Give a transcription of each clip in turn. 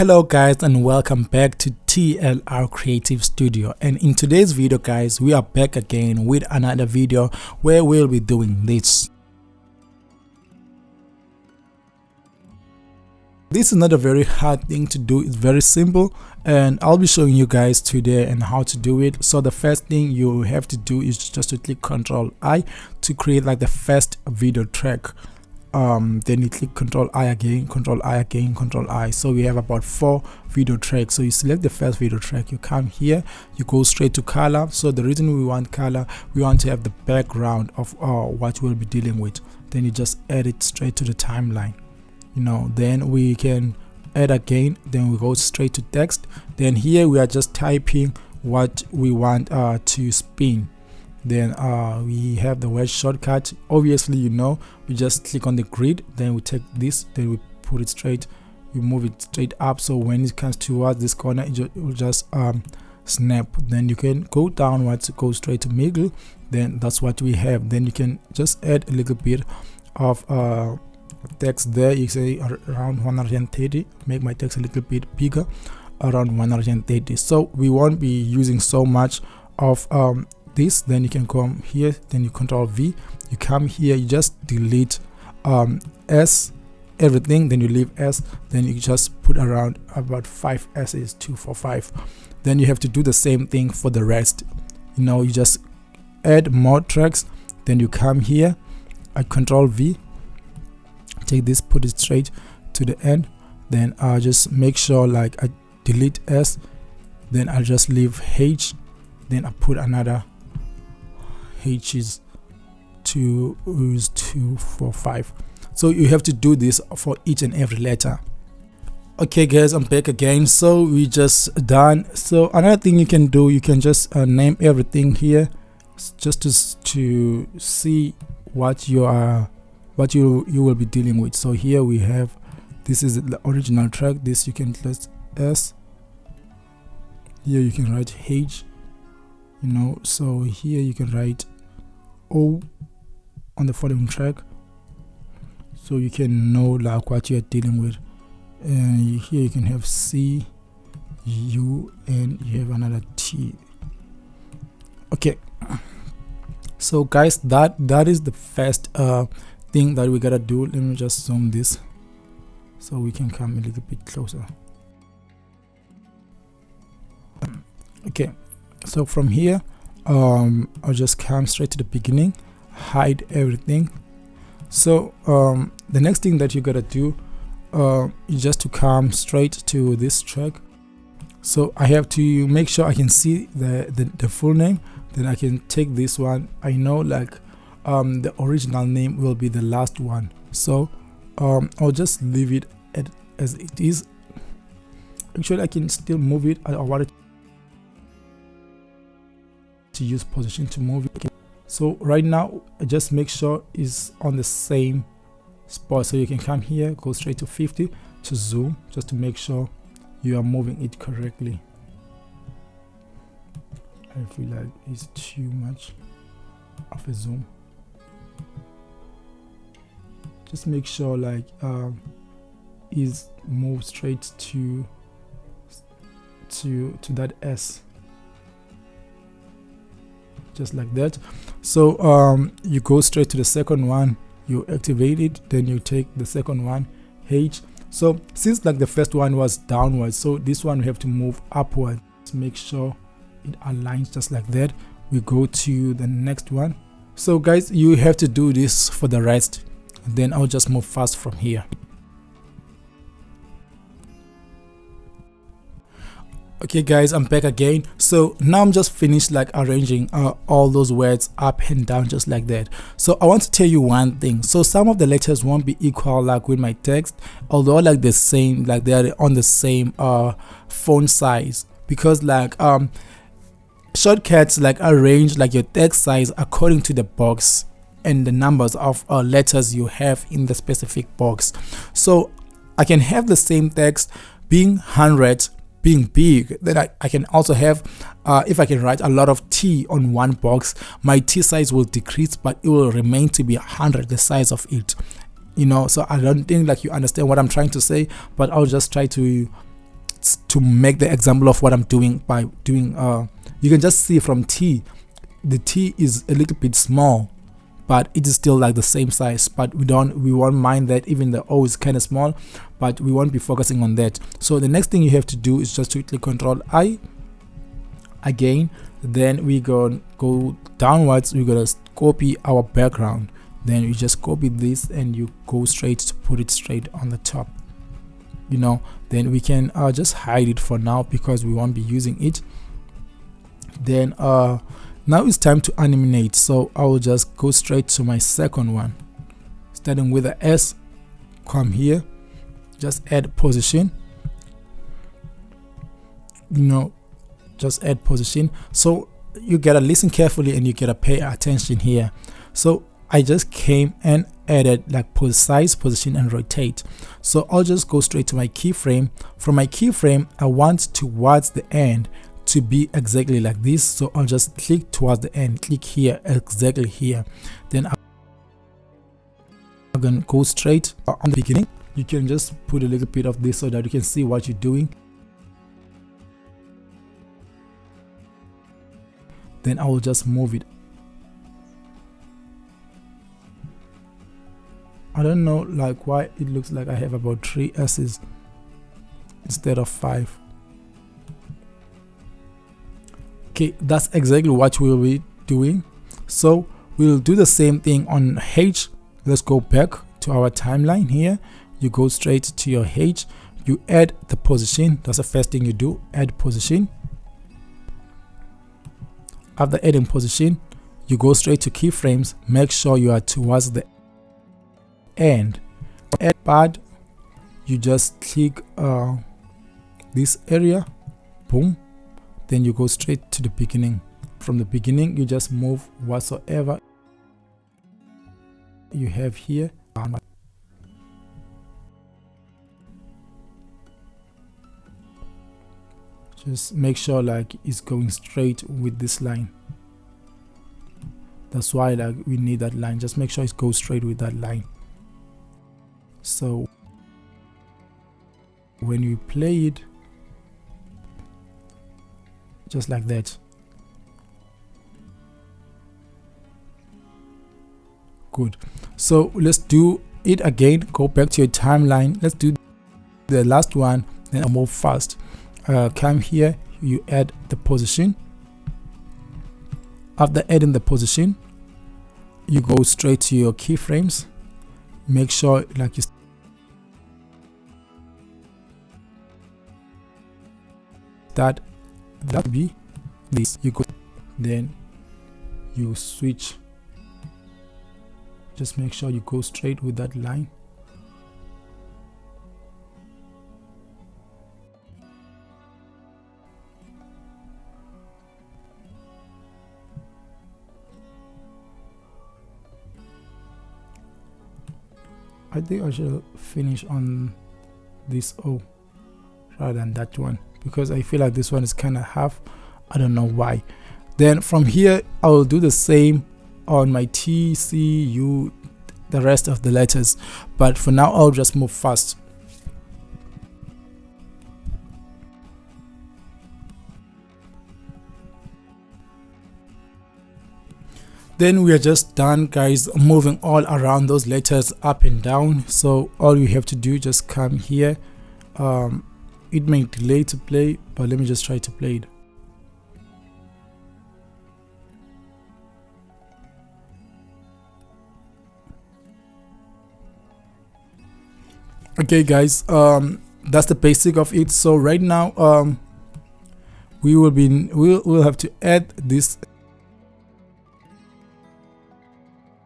Hello guys, and welcome back to TLR Creative Studio. And in today's video guys, we are back again with another video where we'll be doing this. This is not a very hard thing to do, it's very simple, and I'll be showing you guys today and how to do it. So the first thing you have to do is just to click Ctrl I to create like the first video track. Then you click Ctrl I again, Ctrl I again, Ctrl I. So we have about 4 video tracks. So you select the first video track, you come here, you go straight to color. So the reason we want color, we want to have the background of what we'll be dealing with. Then you just add it straight to the timeline. Then we can add again, then we go straight to text. Then here we are just typing what we want to spin. Then we have the word shortcut. Obviously, we just click on the grid, then we take this, then we put it straight, we move it straight up, so when it comes towards this corner it will just snap. Then you can go downwards, go straight to middle, then that's what we have. Then you can just add a little bit of text there. You say around 130, make my text a little bit bigger, around 130. So we won't be using so much of this. Then you can come here, then you Ctrl V, you come here, you just delete S everything, then you leave S, then you just put around about 5 S's, 2 4 5. Then you have to do the same thing for the rest. You just add more tracks, then you come here, I Ctrl V, take this, put it straight to the end, then I'll just make sure like I delete S, then I'll just leave H, then I put another H is 2 4 5. So you have to do this for each and every letter. Okay guys, I'm back again. So we just done. So another thing you can do, you can just name everything here, just to see what you will be dealing with. So here we have, this is the original track, this you can press S, here you can write H, so here you can write O on the following track, so you can know like what you are dealing with. And here you can have C, U, and you have another T. Okay, so guys, that is the first thing that we gotta do. Let me just zoom this so we can come a little bit closer. Okay, so from here I'll just come straight to the beginning, hide everything. So the next thing that you gotta do is just to come straight to this track. So I have to make sure I can see the full name, then I can take this one. I know like the original name will be the last one, so I'll just leave it as it is. Actually I can still move it. I wanted to use position to move it. So right now I just make sure it's on the same spot, so you can come here, go straight to 50 to zoom, just to make sure you are moving it correctly. I feel like it's too much of a zoom. Just make sure like is move straight to that S, just like that. So you go straight to the second one, you activate it, then you take the second one, H. So since like the first one was downwards, so this one we have to move upward. Just make sure it aligns just like that. We go to the next one. So guys, you have to do this for the rest, and then I'll just move fast from here. Okay guys, I'm back again. So now I'm just finished like arranging all those words up and down just like that. So I want to tell you one thing. So some of the letters won't be equal like with my text, although like the same, like they're on the same font size, because like shortcuts like arrange like your text size according to the box and the numbers of letters you have in the specific box. So I can have the same text being 100 being big, then I can also have if I can write a lot of T on one box, my T size will decrease, but it will remain to be 100, the size of it. So I don't think like you understand what I'm trying to say, but I'll just try to just to make the example of what I'm doing by doing you can just see from T, the T is a little bit small, but it is still like the same size, but we won't mind that. Even the O is kind of small, but we won't be focusing on that. So the next thing you have to do is just to click Control I again, then we go downwards. We're gonna copy our background, then you just copy this and you go straight to put it straight on the top, you know. Then we can just hide it for now because we won't be using it. Then now it's time to animate, so I will just go straight to my second one, starting with the S. Come here, just add position, you know, just add position. So you gotta listen carefully and you gotta pay attention here. So I just came and added like size, position, and rotate. So I'll just go straight to my keyframe. From my keyframe, I want towards the end to be exactly like this, so I'll just click towards the end, click here, exactly here. Then I'm gonna go straight on the beginning. You can just put a little bit of this so that you can see what you're doing. Then I will just move it. I don't know like why it looks like I have about 3 S's instead of 5. Okay, that's exactly what we'll be doing. So we'll do the same thing on H. Let's go back to our timeline here. You go straight to your H, you add the position. That's the first thing you do, add position. After adding position, you go straight to keyframes. Make sure you are towards the end. Add pad, you just click this area, boom. Then you go straight to the beginning. From the beginning, you just move whatsoever you have here. Just make sure like it's going straight with this line. That's why like we need that line. Just make sure it goes straight with that line. So when you play it, just like that. Good. So let's do it again. Go back to your timeline. Let's do the last one, then I'll move fast. Come here, you add the position. After adding the position, you go straight to your keyframes. Make sure like you start that be this. You go, then you switch. Just make sure you go straight with that line. I think I should finish on this O rather than that one, because I feel like this one is kind of half. I don't know why. Then from here I will do the same on my T, C, U, the rest of the letters, but for now I'll just move fast. Then we are just done, guys, moving all around those letters up and down. So all you have to do, just come here. It may delay to play, but let me just try to play it. Okay guys, that's the basic of it. So right now we'll have to add this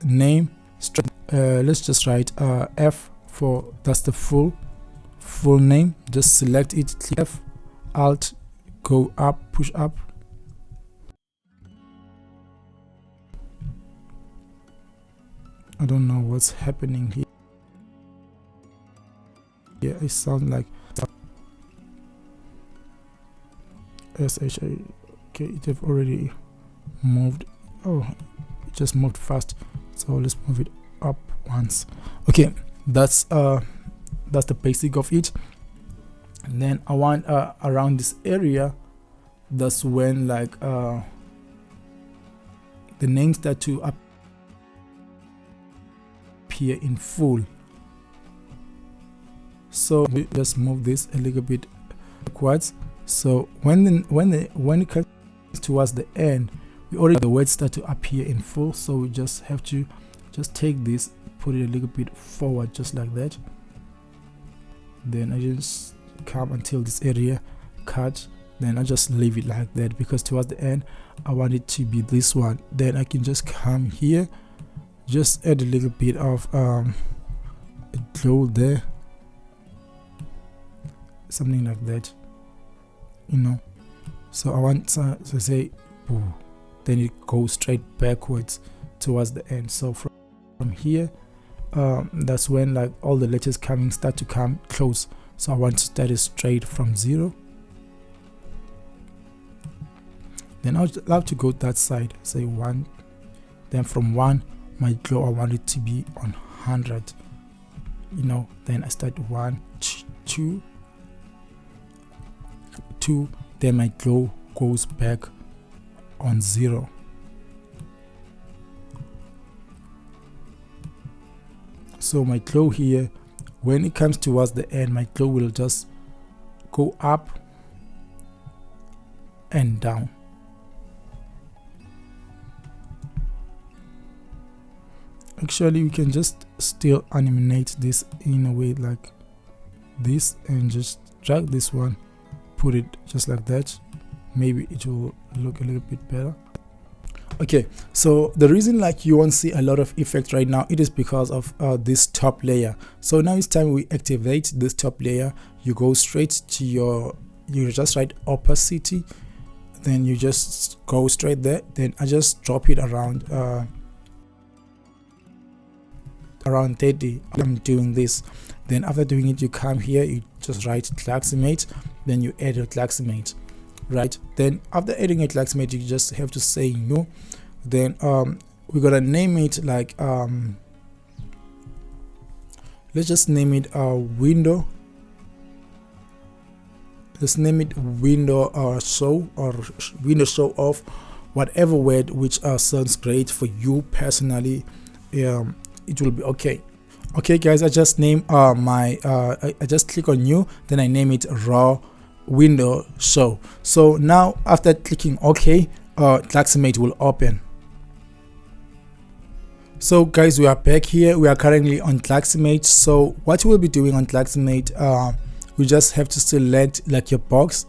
name. Let's just write F for, that's the full name. Just select it, click F, Alt, go up, push up. I don't know what's happening here. Yeah, it sounds like SHA. Okay, it have already moved. Oh, it just moved fast. So let's move it up once. Okay, that's the basic of it. And then I want around this area, that's when like the names start to appear in full. So we just move this a little bit backwards. So when it comes towards the end, we already the words start to appear in full. So we just have to just take this, put it a little bit forward, just like that. Then I just come until this area cut. Then I just leave it like that, because towards the end I want it to be this one. Then I can just come here, just add a little bit of a glow there, something like that, you know. So I want to say boo, then it goes straight backwards towards the end. So from here, that's when like all the letters start to come close. So I want to start it straight from 0. Then I'll have to go that side, say 1. Then from 1, my glow I want it to be on 100, you know. Then I start 1, 2, 2. Then my glow goes back on 0. So my glow here, when it comes towards the end, my glow will just go up and down. Actually, we can just still animate this in a way like this, and just drag this one, put it just like that. Maybe it will look a little bit better. Okay, so the reason like you won't see a lot of effects right now, it is because of this top layer. So now it's time we activate this top layer. You go straight to you just write opacity, then you just go straight there. Then I just drop it around 30. I'm doing this. Then after doing it, you come here, you just write claximate, then you add a claximate, right? Then after adding a claximate, you just have to say no. Then we're gonna name it like let's just name it window. Let's name it window show, or window show off, whatever word which sounds great for you personally. It will be okay. Okay guys, I just name I just click on new, then I name it raw window show. So now after clicking OK, claximate will open. So guys, we are back here. We are currently on claximate. So what we'll be doing on claximate, we just have to select like your box.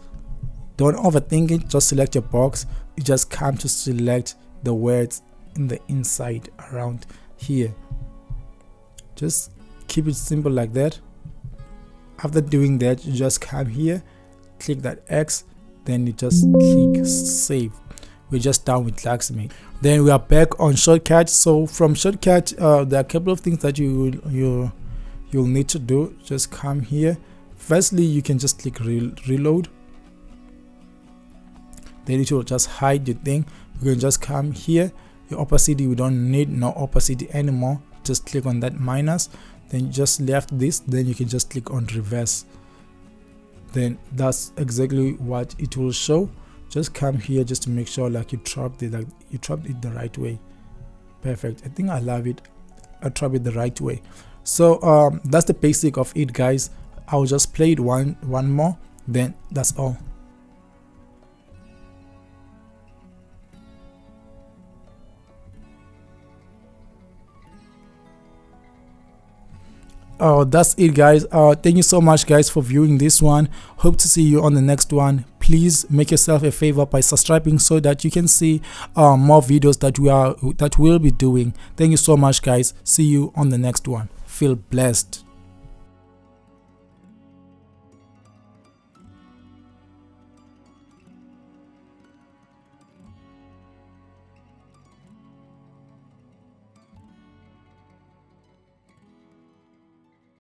Don't overthink it, just select your box. You just come to select the words in the inside around here. Just keep it simple like that. After doing that, you just come here, click that X, then you just click save. We're just done with claximate. Then we are back on Shotcut. So from Shotcut, there are a couple of things that you'll need to do. Just come here. Firstly, you can just click reload. Then it will just hide your thing. You can just come here. Your opacity, we don't need no opacity anymore. Just click on that minus, then you just left this, then you can just click on reverse. Then that's exactly what it will show. Just come here just to make sure like you dropped it the right way. Perfect. I think I love it. I dropped it the right way. So that's the basic of it, guys. I'll just play it one more, then that's all. That's it, guys. Thank you so much, guys, for viewing this one. Hope to see you on the next one. Please make yourself a favor by subscribing so that you can see more videos that we'll be doing. Thank you so much, guys. See you on the next one. Feel blessed.